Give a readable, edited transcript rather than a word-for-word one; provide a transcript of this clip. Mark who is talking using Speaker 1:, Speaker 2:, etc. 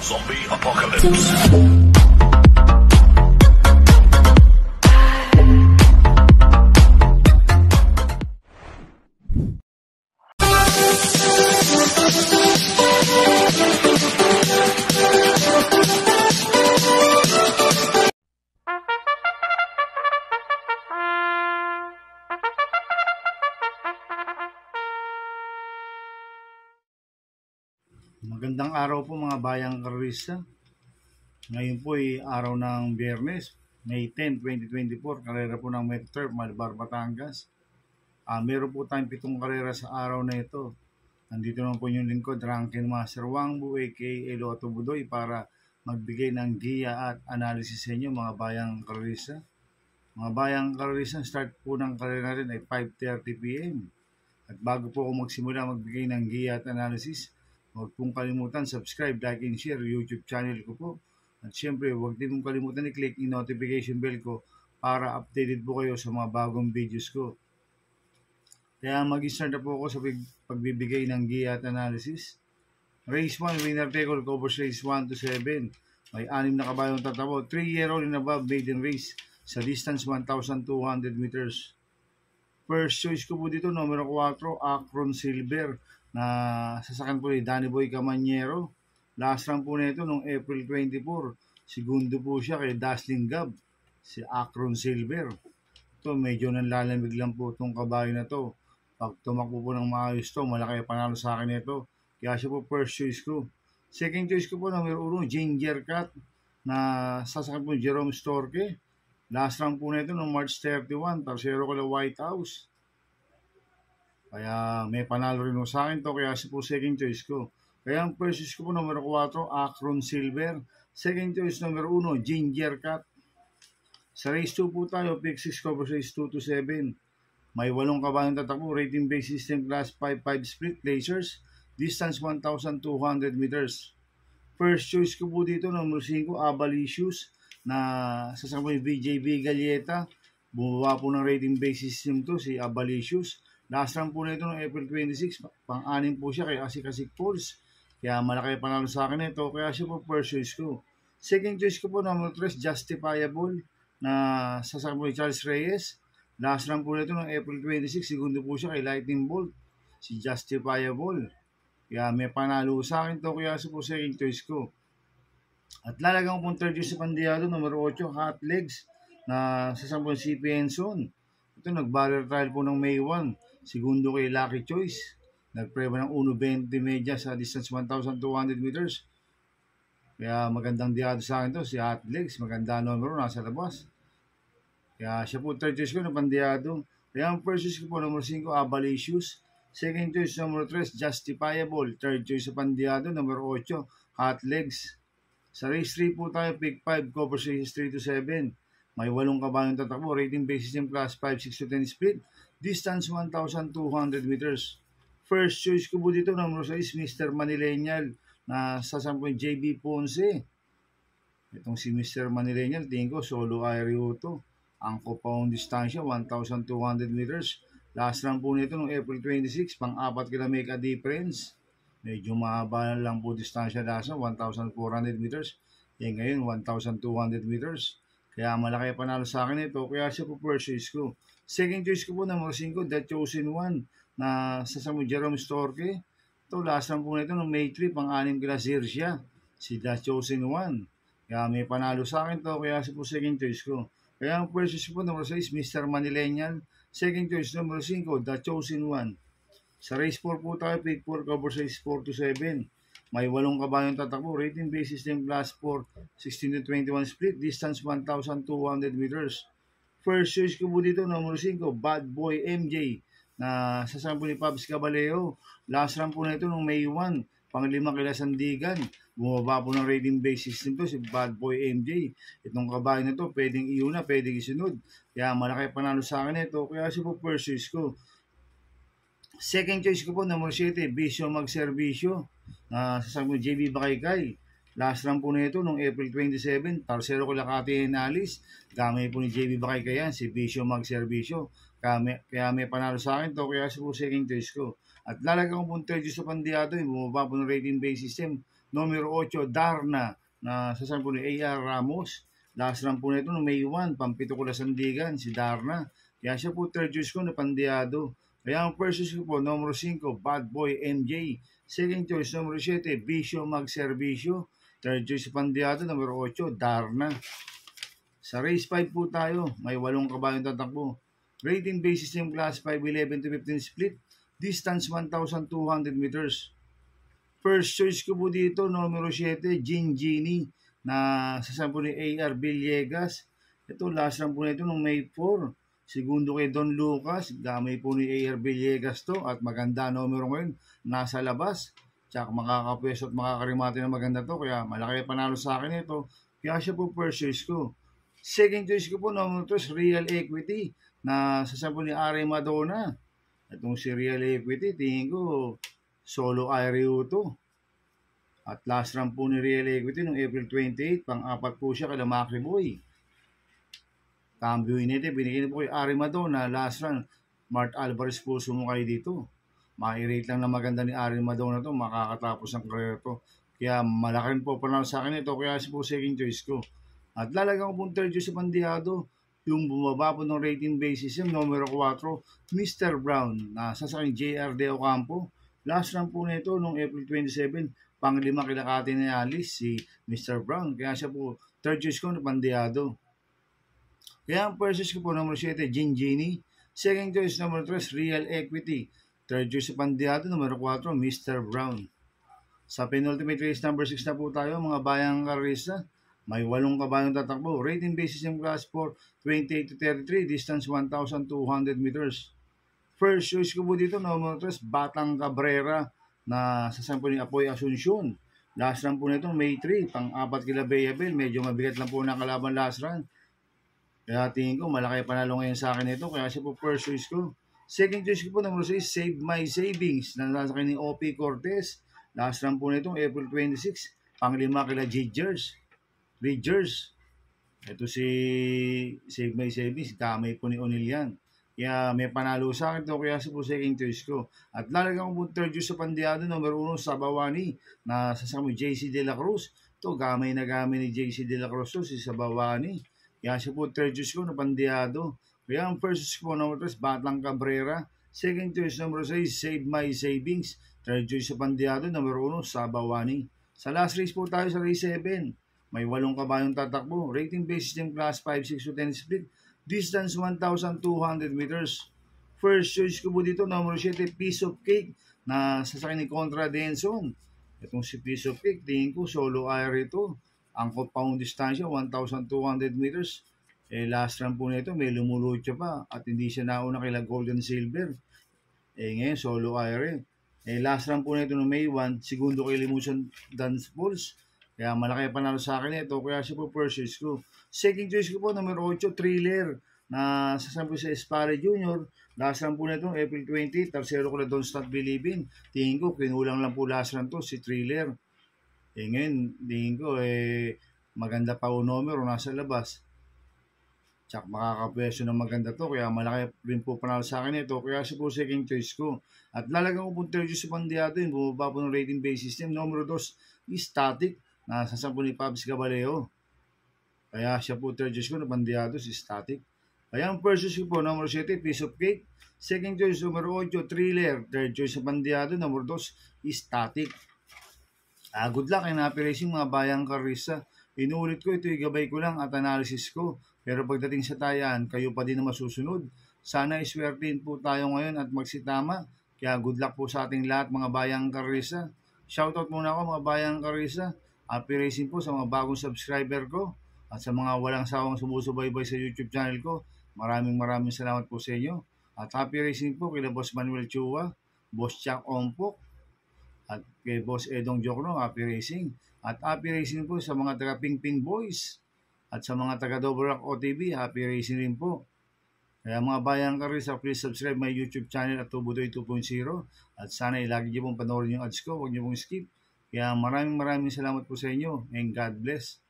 Speaker 1: Zombie Apocalypse.
Speaker 2: Magandang araw po mga bayang karista. Ngayon po ay araw ng Biyernes, May 10, 2024, karera po ng Medturf, Malbar, Batangas. Meron po tayong 7 karera sa araw na ito. Nandito naman po yung lingkod, Rankin Master Wangbu, aka Eloto Budoy, para magbigay ng giya at analysis sa inyo mga bayang karista. Mga bayang karista, start po ng karera natin ay 5:30 PM. At bago po ako magsimula magbigay ng giya at analysis, huwag pong kalimutan subscribe, like, and share YouTube channel ko po. At syempre, huwag din pong kalimutan i-click yung notification bell ko para updated po kayo sa mga bagong videos ko. Kaya mag-start na po ako sa pagbibigay ng giya at analysis. Race 1, winner take all, covers race 1 to 7. May 6 na kabayong tatabo, 3-year-old and above maiden race sa distance 1,200 meters. First choice ko po dito, numero 4, Akron Silver, na sasakyan po ni Danny Boy Camanyero. Last run po nito noong April 24. Segundo po siya kay Dazzling Gab, si Akron Silver. Ito, medyo nanlalamig lang po itong kabayo na to. Pag tumakbo po ng maayos to, malaki panalo sa akin ito. Kaya siya po first choice ko. Second choice ko po, numero 1, Ginger Cat, na sasakyan po ni Jerome Storke. Last run po nito noong March 31, tarsero ko na White House. Kaya may panalo rin sa akin to, kaya siya po second choice ko. Kaya ang first choice ko po, numero 4, Akron Silver. Second choice, numero 1, Ginger Cat. Sa race 2 po tayo, pick 6 covers race 2 to 7. May 8 kabayong tatakbo, rating based system class 5-5 split lasers, distance 1,200 meters. First choice ko po dito, numero 5, Abalicious, na sasama yung VJB Galleta. Bumaba po ng rating based system to, si Abalicious. Last run po nito noong April 26, pang-anim po siya kay Asik Falls. Kaya malaki panalo sa akin ito, kaya siya po first choice ko. Second choice ko po, number 3, Justifiable, na sasakyan po ni Charles Reyes. Last run po nito noong April 26, segundo po siya kay Lightning Bolt, si Justifiable. Kaya may panalo sa akin ito, kaya siya po second choice ko. At lalagyan ko pong third choice sa pandiyado, number 8, Hot Legs, na sasakyan po ni CP Enson. Ito, nag-barrier trial po ng May 1. Segundo kay Lucky Choice. Nagpreba ng 1.20 media sa distance 1,200 meters. Kaya magandang diado sa akin to, si Hot Legs. Maganda numero, nasa labas. Kaya siya po third choice ko na pandiado. Kaya ang first choice ko po, number 5, Abalicious. Second choice, number 3, Justifiable. Third choice sa pandiado, number 8, Hot Legs. Sa race 3 po tayo, pick 5, covers races 3 to 7. May 8 kabayong tatakbo, rating based system class 5, 6 to 10 split, distance 1,200 meters. First choice ko po dito, number 6, Mr. Manileñal, na sasampo yung JB Ponce. Itong si Mr. Manileñal, tingin ko, solo aero to. Angko pa ang distansya, 1,200 meters. Last run po nito noong April 26, pang-4 kila make a difference. Medyo mahaba lang po distansya last run, 1,400 meters. Yan ngayon, 1,200 meters. Kaya malaki panalo sa akin ito, kaya siya po first choice ko. Second choice ko po, number 5, The Chosen One, na sasama Jerome Storke. Ito, last run po nito noong May 3, pang-6 kila Zirsia, si The Chosen One. Kaya may panalo sa akin to, kaya siya po second choice ko. Kaya ang first choice ko po, number 6, Mr. Manileñal. Second choice, number 5, The Chosen One. Sa race 4 po tayo, pick 4, covers race 4 to 7. May 8 kabayong tatakbo, rating based system class 4, 16 to 21 split, distance 1,200 meters. First choice ko po dito, number 5, Bad Boy MJ, na sasama po ni Pabs Caballero. Last run po na ito noong May 1, pang-5 kila Sandigan. Bumaba po ng rating based system to, si Bad Boy MJ. Itong kabayo na to, pwedeng iuna, pwedeng isunod. Kaya malaki panalo sa akin ito, kaya siya po first choice ko. Second choice ko po, number 7, Bisyo Magservisyo, na sasama po JB Bakaykay. Last run po na ito noong April 27, tarsero ko Lakati Inalis. Gamay po ni JB Bakaykay yan, si Bisyo Magservisyo. Kaya may panalo sa akin to, kaya siya po second choice ko. At lalagyan ko po third choice sa pandiyado, bumaba po ng rating based system. numero 8, Darna, na sasabi po ni A.R. Ramos. Last run po nito no May 1, Pampito ko Sandigan, si Darna. Kaya siya po third choice ko na Pandiado. Kaya ang first choice ko po, numero 5, Bad Boy MJ. Second choice, numero 7, Bisyo Magservisyo. Third choice Pandiado, numero 8, Darna. Sa race 5 po tayo, may 8 kabayong tatakbo. Rating basis yung class 5, 11 to 15 split. Distance 1,200 meters. First choice ko po dito, numero 7, Genie, na sasampo ni A.R. Villegas. Ito, last run po nito nung May 4. Segundo kay Don Lucas, gamay po ni A.R. Villegas to. At maganda numero ngayon, nasa labas. Tsaka makakapwesto at makakarimate na maganda to. Kaya malaki panalo sa akin ito. Kaya siya po first choice ko. Second choice ko po, numero 2, Real Equity, na sasampo ni Ari Madonna. Itong si Real Equity, tingin ko, solo IRU to. At last run po ni Real Equity noong April 28, pang-apat po siya kay Macri Boy. Cambio inite, binigyan po kay Ari Madonna, last run. Mart Alvarez po sumukay dito. Ma-rate lang na maganda ni Ari Madonna to, makakatapos ng career to. Kaya malaking po panalo sa akin ito, kaya po second choice ko. At lalagyan ko pong third choice sa Pandiado, yung bumaba po ng rating basis yung numero 4, Mr. Brown, na sasakay J.R. De Ocampo. Last run po nito noong April 27, pang-5 kilakati ni Alice, si Mr. Brown. Kaya siya po third choice ko na Pandiado. Kaya ang first choice ko po numero 7, Genie. Second choice numero 3, Real Equity. Third choice sa Pandiado, numero 4, Mr. Brown. Sa penultimate race number 6 na po tayo, mga bayang karista. May 8 kabayong tatakbo. Rating basis yung class 4, 28 to 33, distance 1,200 meters. First choice ko po dito, numero 3, Batang Cabrera, na sasampo ni Apoy Asuncion. Last run po nito, May 3, pang-4 kila Bayabel. Medyo mabigat lang po na kalaban last run. Kaya tingin ko, malaki panalo ngayon sa akin ito. Kaya siya po first choice ko. Second choice ko po, numero 6, Save My Savings, na nasakay ni O.P. Cortez. Last run po nito, April 26, pang-5 kila Ridgers. Ito si Save My Savings, kamay po ni O'Neil yan. Kaya may panalo sa akin ito, kaya po second choice ko. At lalagyan ko po third choice sa Pandiado, numero 1, Sabawani, na sasama JC De La Cruz. Ito, gamay na gamay ni JC De La Cruz to, si Sabawani. Kaya siya po third choice ko na Pandiado. Kaya ang first choice ko, numero 3, Batang Cabrera. Second choice, numero 6, Save My Savings. Third choice sa Pandiado, numero 1, Sabawani. Sa last race po tayo sa race 7. May 8 kabayong tatakbo. Rating basis ng class 5, 6 to 10 split. Distance 1,200 meters. First choice ko po dito, numero 7, Piece of Cake, na sasakay ni Contra Denson. Itong si Piece of Cake, tingin ko solo air ito. Ang compound distansya, 1,200 meters. Last run po nito, may lumulutya pa. At hindi siya nauna kila Golden Silver. Ngayon, solo air last run po nito no May 1, segundo kay Limusan Dance Balls. Kaya malaki panalo sa akin ito. Kaya siya po first choice ko. Second choice ko po, numero 8, Thriller, na sasampo sa Espare Junior. Last run po na ito, April 20. Tercero ko na Don't Stop Believing. Tingin ko, kinulang lang po last run to, si Thriller. Ngayon, tingin ko, maganda pa o numero, nasa labas. Tsak makakapwesto ng maganda to. Kaya malaki rin po panalo sa akin ito. Kaya siya po second choice ko. At lalagyan ko po third choice sa Pandiado. Bumaba po ng rating base system. Numero 2, Static, na sasampo ni Pabs Caballeo. Kaya siya po third choice ko na Pandiado, si Static. Kaya ang first choice ko po, numero 7, Piece of Cake. Second choice, numero 8, Thriller. Third choice sa Pandiado, numero 2, Static. Good luck and happy racing mga bayang karisa. Inuulit ko, ito igabay ko lang at analysis ko. Pero pagdating sa tayan, kayo pa din na masusunod. Sana iswertein po tayo ngayon at magsitama. Kaya good luck po sa ating lahat mga bayang karisa. Shoutout muna ako mga bayang karisa. Happy racing po sa mga bagong subscriber ko at sa mga walang sawang sumusubaybay sa YouTube channel ko. Maraming salamat po sa inyo. At happy racing po kay Boss Manuel Chua, Boss Chuck Ompok, at kay Boss Edong Jokno, happy racing. At happy racing po sa mga taga Ping Ping Boys at sa mga taga Double Rock OTV, happy racing rin po. Kaya mga bayang karisa, please subscribe my YouTube channel at Tubudoy 2.0. At sana lagi niyo pong panoorin yung ads ko, huwag niyo pong skip. Kaya maraming salamat po sa inyo and God bless.